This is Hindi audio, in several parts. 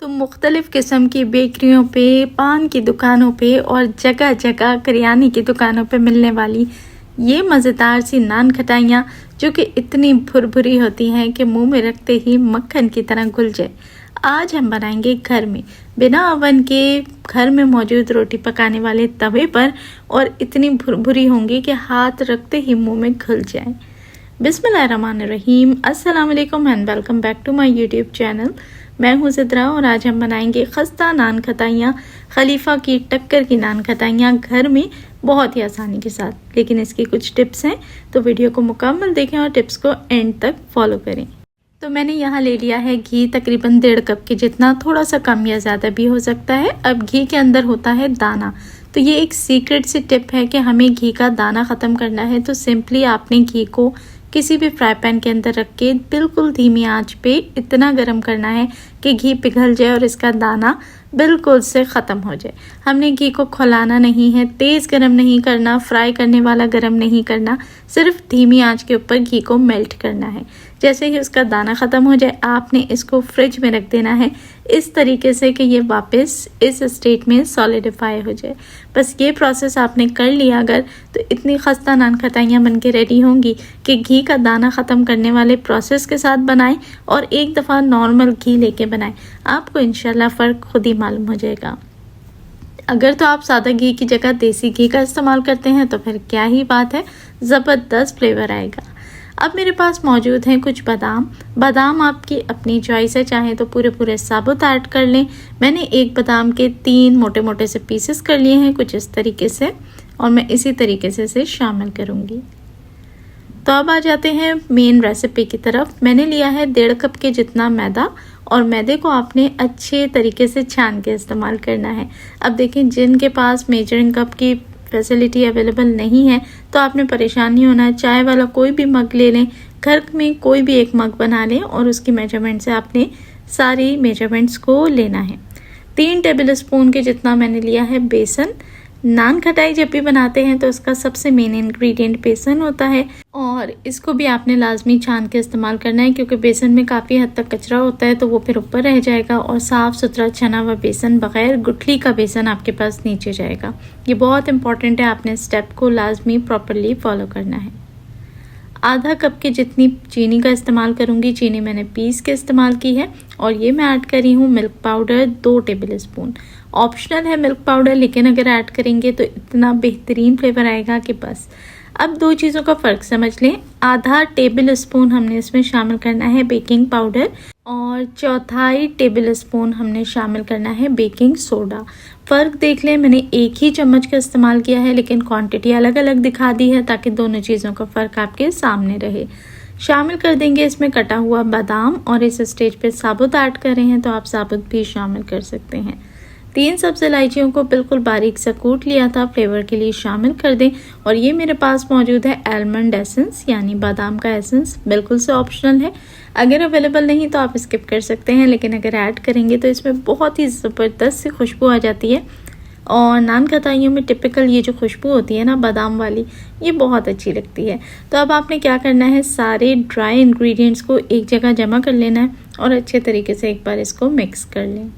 तो मुख्तलिफ़ किस्म की बेकरियों पे, पान की दुकानों पे और जगह जगह करियाने की दुकानों पे मिलने वाली ये मज़ेदार सी नान खटाइयाँ जो कि इतनी भुरभुरी होती हैं कि मुंह में रखते ही मक्खन की तरह घुल जाए। आज हम बनाएंगे घर में बिना ओवन के घर में मौजूद रोटी पकाने वाले तवे पर, और इतनी भुरभुरी होंगी कि हाथ रखते ही मुंह में घुल जाए। बिस्मिल्लाहिर्रहमानिर्रहीम, अस्सलाम वालेकुम and welcome back to my YouTube channel. मैं हूँ ज़िद्रा और आज हम बनाएंगे खस्ता नान खटाइयाँ, खलीफा की टक्कर की नान खटाइयाँ घर में बहुत ही आसानी के साथ। लेकिन इसकी कुछ टिप्स हैं, तो वीडियो को मुकम्मल देखें और टिप्स को एंड तक फॉलो करें। तो मैंने यहाँ ले लिया है घी, तकरीबन 1.5 कप के जितना, थोड़ा सा कम या ज़्यादा भी हो सकता है। अब घी के अंदर होता है दाना, तो ये एक सीक्रेट सी टिप है कि हमें घी का दाना ख़त्म करना है। तो सिंपली आपने घी को किसी भी फ्राई पैन के अंदर रख के बिल्कुल धीमी आंच पे इतना गर्म करना है कि घी पिघल जाए और इसका दाना बिल्कुल से ख़त्म हो जाए। हमने घी को खौलाना नहीं है, तेज़ गरम नहीं करना, फ्राई करने वाला गरम नहीं करना, सिर्फ धीमी आंच के ऊपर घी को मेल्ट करना है। जैसे ही उसका दाना ख़त्म हो जाए आपने इसको फ्रिज में रख देना है इस तरीके से कि ये वापस इस स्टेट में सॉलिडिफाई हो जाए। बस ये प्रोसेस आपने कर लिया अगर, तो इतनी खस्ता नान खटाइयाँ बन के रेडी होंगी कि घी का दाना ख़त्म करने वाले प्रोसेस के साथ बनाएं और एक दफ़ा नॉर्मल घी लेके बनाएं, आपको इंशाल्लाह फ़र्क खुद ही मालूम हो जाएगा। अगर तो आप सादा घी की जगह देसी घी का इस्तेमाल करते हैं तो फिर क्या ही बात है, ज़बरदस्त फ्लेवर आएगा। अब मेरे पास मौजूद हैं कुछ बादाम आपकी अपनी चॉइस है, चाहे तो पूरे साबुत ऐड कर लें। मैंने एक बादाम के 3 मोटे मोटे से पीसेस कर लिए हैं कुछ इस तरीके से, और मैं इसी तरीके से इसे शामिल करूँगी। तो अब आ जाते हैं मेन रेसिपी की तरफ। मैंने लिया है 1.5 कप के जितना मैदा, और मैदे को आपने अच्छे तरीके से छान के इस्तेमाल करना है। अब देखें, जिनके पास मेजरिंग कप की फैसिलिटी अवेलेबल नहीं है तो आपने परेशान नहीं होना है। चाय वाला कोई भी मग ले लें, घर में कोई भी एक मग बना लें और उसकी मेजरमेंट से आपने सारी मेजरमेंट्स को लेना है। 3 टेबल स्पून के जितना मैंने लिया है बेसन। नान खटाई जब भी बनाते हैं तो इसका सबसे मेन इंग्रेडिएंट बेसन होता है, और इसको भी आपने लाजमी छान के इस्तेमाल करना है क्योंकि बेसन में काफ़ी हद तक कचरा होता है तो वो फिर ऊपर रह जाएगा, और साफ़ सुथरा छना हुआ बेसन, बग़ैर गुठली का बेसन आपके पास नीचे जाएगा। ये बहुत इंपॉर्टेंट है, आपने स्टेप को लाजमी प्रॉपरली फॉलो करना है। आधा कप के जितनी चीनी का इस्तेमाल करूँगी। चीनी मैंने पीस के इस्तेमाल की है, और ये मैं ऐड करी हूँ milk powder 2 table spoon. Optional है मिल्क पाउडर, लेकिन अगर ऐड करेंगे तो इतना बेहतरीन फ्लेवर आएगा कि बस। अब 2 चीज़ों का फ़र्क समझ लें। आधा टेबल स्पून हमने इसमें शामिल करना है बेकिंग पाउडर, और 1/4 टेबल स्पून हमने शामिल करना है बेकिंग सोडा। फ़र्क देख लें, मैंने एक ही चम्मच का इस्तेमाल किया है लेकिन क्वांटिटी अलग अलग दिखा दी है ताकि दोनों चीज़ों का फ़र्क आपके सामने रहे। शामिल कर देंगे इसमें कटा हुआ बादाम, और इस स्टेज पे साबुत ऐड कर रहे हैं तो आप साबुत भी शामिल कर सकते हैं। 3 सब्ज़ इलायचियों को बिल्कुल बारीक सा कूट लिया था, फ्लेवर के लिए शामिल कर दें। और ये मेरे पास मौजूद है आलमंड एसेंस, यानी बादाम का एसेंस, बिल्कुल से ऑप्शनल है। अगर अवेलेबल नहीं तो आप स्किप कर सकते हैं, लेकिन अगर ऐड करेंगे तो इसमें बहुत ही ज़बरदस्त सी खुशबू आ जाती है। और नान खटाइयों में टिपिकल ये जो खुशबू होती है ना बादाम वाली, ये बहुत अच्छी लगती है। तो अब आपने क्या करना है, सारे ड्राई इंग्रेडिएंट्स को एक जगह जमा कर लेना है और अच्छे तरीके से एक बार इसको मिक्स कर लें।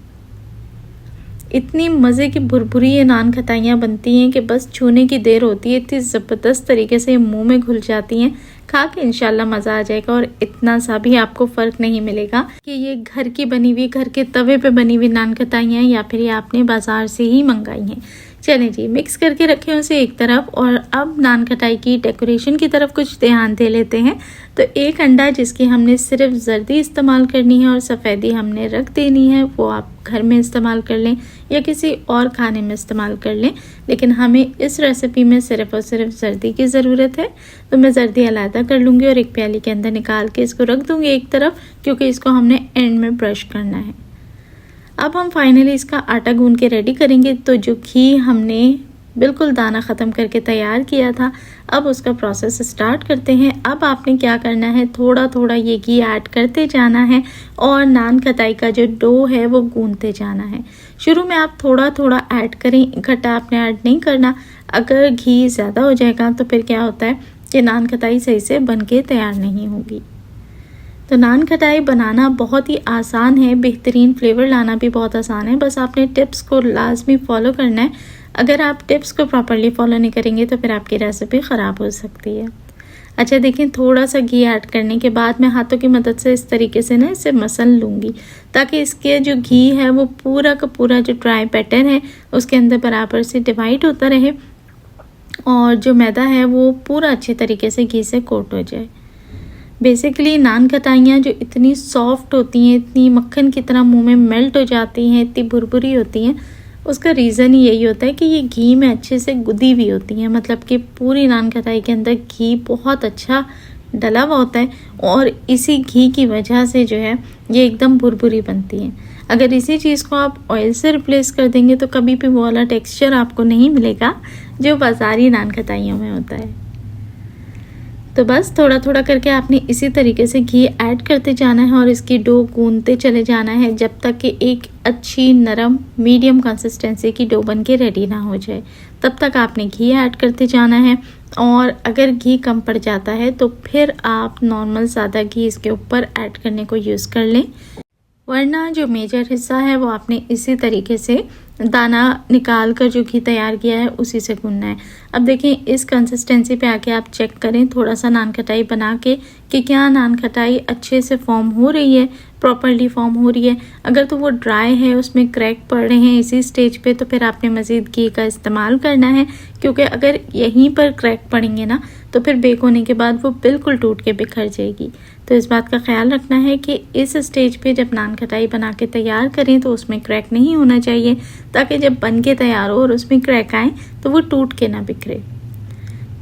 इतनी मज़े की भुरभुरी ये नान खटाइयाँ बनती हैं कि बस छूने की देर होती है। इतनी ज़बरदस्त तरीके से मुंह में घुल जाती हैं, खा के इंशाल्लाह मज़ा आ जाएगा। और इतना सा भी आपको फ़र्क नहीं मिलेगा कि ये घर की बनी हुई, घर के तवे पे बनी हुई नान खटाइयाँ या फिर ये आपने बाज़ार से ही मंगाई हैं। चलें जी, मिक्स करके रखें उसे एक तरफ, और अब नान खटाई की डेकोरेशन की तरफ कुछ ध्यान दे लेते हैं। तो 1 अंडा, जिसकी हमने सिर्फ जर्दी इस्तेमाल करनी है और सफ़ेदी हमने रख देनी है, वो आप घर में इस्तेमाल कर लें या किसी और खाने में इस्तेमाल कर लें, लेकिन हमें इस रेसिपी में सिर्फ और सिर्फ जर्दी की ज़रूरत है। तो मैं जर्दी अलहदा कर लूँगी और एक प्याली के अंदर निकाल के इसको रख दूँगी एक तरफ, क्योंकि इसको हमने एंड में ब्रश करना है। अब हम फाइनली इसका आटा गूंद के रेडी करेंगे। तो जो घी हमने बिल्कुल दाना ख़त्म करके तैयार किया था, अब उसका प्रोसेस स्टार्ट करते हैं। अब आपने क्या करना है, थोड़ा थोड़ा ये घी ऐड करते जाना है और नान खटाई का जो डो है वो गूंदते जाना है। शुरू में आप थोड़ा थोड़ा ऐड करें, इकट्ठा आपने ऐड नहीं करना। अगर घी ज़्यादा हो जाएगा तो फिर क्या होता है कि नान खटाई सही से बन के तैयार नहीं होगी। तो नान खटाई बनाना बहुत ही आसान है, बेहतरीन फ्लेवर लाना भी बहुत आसान है। बस आपने टिप्स को लाजमी फॉलो करना है। अगर आप टिप्स को प्रॉपर्ली फॉलो नहीं करेंगे तो फिर आपकी रेसिपी ख़राब हो सकती है। अच्छा देखें, थोड़ा सा घी ऐड करने के बाद मैं हाथों की मदद से इस तरीके से ना इसे मसल लूँगी, ताकि इसके जो घी है वो पूरा का पूरा जो ड्राई बैटर है उसके अंदर बराबर से डिवाइड होता रहे और जो मैदा है वो पूरा अच्छे तरीके से घी से कोट हो जाए। बेसिकली नान खटाइयाँ जो इतनी सॉफ्ट होती हैं, इतनी मक्खन की तरह मुंह में मेल्ट हो जाती हैं, इतनी भुरभुरी होती हैं, उसका रीज़न ही यही होता है कि ये घी में अच्छे से गुदी हुई होती हैं। मतलब कि पूरी नान खटाई के अंदर घी बहुत अच्छा डला हुआ होता है और इसी घी की वजह से जो है ये एकदम भुरभुरी बनती हैं। अगर इसी चीज़ को आप ऑयल से रिप्लेस कर देंगे तो कभी भी वो वाला टेक्सचर आपको नहीं मिलेगा जो बाज़ारी नान खटाइयों में होता है। तो बस थोड़ा थोड़ा करके आपने इसी तरीके से घी ऐड करते जाना है और इसकी डो गूंदते चले जाना है जब तक कि एक अच्छी नरम मीडियम कंसिस्टेंसी की डो बन के रेडी ना हो जाए। तब तक आपने घी ऐड करते जाना है और अगर घी कम पड़ जाता है तो फिर आप नॉर्मल सादा घी इसके ऊपर ऐड करने को यूज़ कर लें, वरना जो मेजर हिस्सा है वो आपने इसी तरीके से दाना निकाल कर जो घी तैयार किया है उसी से गूंदना है। अब देखें, इस कंसिस्टेंसी पे आके आप चेक करें थोड़ा सा नान खटाई बना के कि क्या नान खटाई अच्छे से फॉर्म हो रही है, प्रॉपर्ली फॉर्म हो रही है। अगर तो वो ड्राई है, उसमें क्रैक पड़ रहे हैं इसी स्टेज पे, तो फिर आपने मज़ीद घी का इस्तेमाल करना है, क्योंकि अगर यहीं पर क्रैक पड़ेंगे ना तो फिर बेक होने के बाद वो बिल्कुल टूट के बिखर जाएगी। तो इस बात का ख्याल रखना है कि इस स्टेज पे जब नान खटाई बना के तैयार करें तो उसमें क्रैक नहीं होना चाहिए, ताकि जब बन के तैयार हो और उसमें क्रैक आए तो वो टूट के ना बिखरे।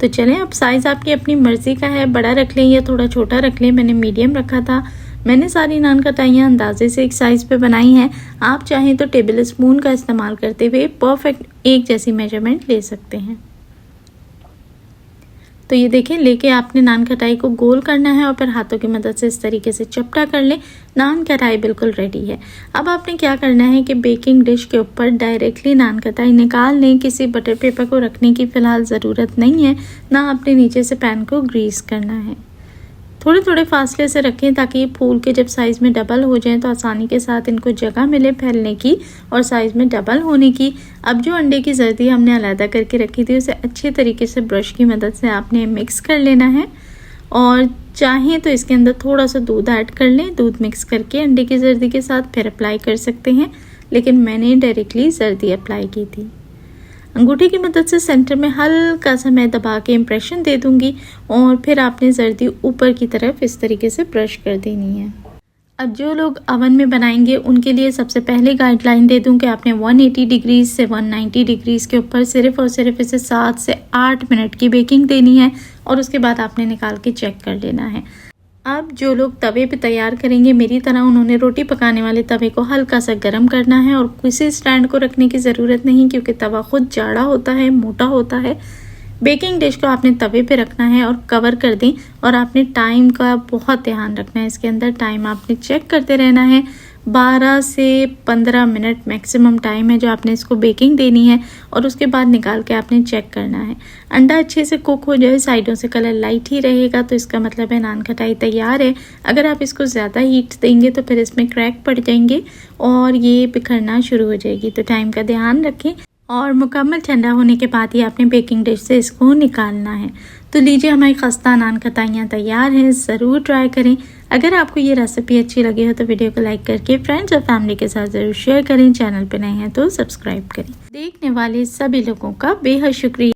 तो चलें, अब साइज़ आपकी अपनी मर्ज़ी का है, बड़ा रख लें या थोड़ा छोटा रख लें। मैंने मीडियम रखा था। मैंने सारी नान खटाइयाँ अंदाजे से एक साइज़ पे बनाई हैं। आप चाहें तो टेबल स्पून का इस्तेमाल करते हुए परफेक्ट एक जैसी मेजरमेंट ले सकते हैं। तो ये देखें, लेके आपने नान खटाई को गोल करना है और फिर हाथों की मदद से इस तरीके से चपटा कर लें। नान खटाई बिल्कुल रेडी है। अब आपने क्या करना है कि बेकिंग डिश के ऊपर डायरेक्टली नान खटाई निकाल लें। किसी बटर पेपर को रखने की फ़िलहाल ज़रूरत नहीं है, ना आपने नीचे से पैन को ग्रीस करना है। थोड़े थोड़े फासले से रखें ताकि ये फूल के जब साइज़ में डबल हो जाएं तो आसानी के साथ इनको जगह मिले फैलने की और साइज़ में डबल होने की। अब जो अंडे की जर्दी हमने अलग करके रखी थी उसे अच्छे तरीके से ब्रश की मदद से आपने मिक्स कर लेना है और चाहें तो इसके अंदर थोड़ा सा दूध ऐड कर लें। दूध मिक्स करके अंडे की जर्दी के साथ फिर अप्लाई कर सकते हैं, लेकिन मैंने डायरेक्टली जर्दी अप्लाई की थी। अंगूठे की मदद से सेंटर में हल्का सा मैं दबा के इम्प्रेशन दे दूंगी और फिर आपने जर्दी ऊपर की तरफ इस तरीके से ब्रश कर देनी है। अब जो लोग ओवन में बनाएंगे उनके लिए सबसे पहले गाइडलाइन दे दूं कि आपने 180 डिग्रीज से 190 डिग्रीज के ऊपर सिर्फ और सिर्फ इसे 7 से 8 मिनट की बेकिंग देनी है और उसके बाद आपने निकाल के चेक कर लेना है। अब जो लोग तवे पे तैयार करेंगे मेरी तरह, उन्होंने रोटी पकाने वाले तवे को हल्का सा गर्म करना है और किसी स्टैंड को रखने की ज़रूरत नहीं, क्योंकि तवा खुद जाड़ा होता है, मोटा होता है। बेकिंग डिश को आपने तवे पे रखना है और कवर कर दें और आपने टाइम का बहुत ध्यान रखना है। इसके अंदर टाइम आपने चेक करते रहना है। 12 से 15 मिनट मैक्सिमम टाइम है जो आपने इसको बेकिंग देनी है और उसके बाद निकाल के आपने चेक करना है। अंडा अच्छे से कुक हो जाए, साइडों से कलर लाइट ही रहेगा तो इसका मतलब है नान खटाई तैयार है। अगर आप इसको ज़्यादा हीट देंगे तो फिर इसमें क्रैक पड़ जाएंगे और ये बिखरना शुरू हो जाएगी। तो टाइम का ध्यान रखें और मुकम्मल ठंडा होने के बाद ही आपने बेकिंग डिश से इसको निकालना है। तो लीजिए, हमारी खस्ता नान खटाइयाँ तैयार हैं। ज़रूर ट्राई करें। अगर आपको ये रेसिपी अच्छी लगी हो तो वीडियो को लाइक करके फ्रेंड्स और फैमिली के साथ ज़रूर शेयर करें। चैनल पर नए हैं तो सब्सक्राइब करें। देखने वाले सभी लोगों का बेहद शुक्रिया।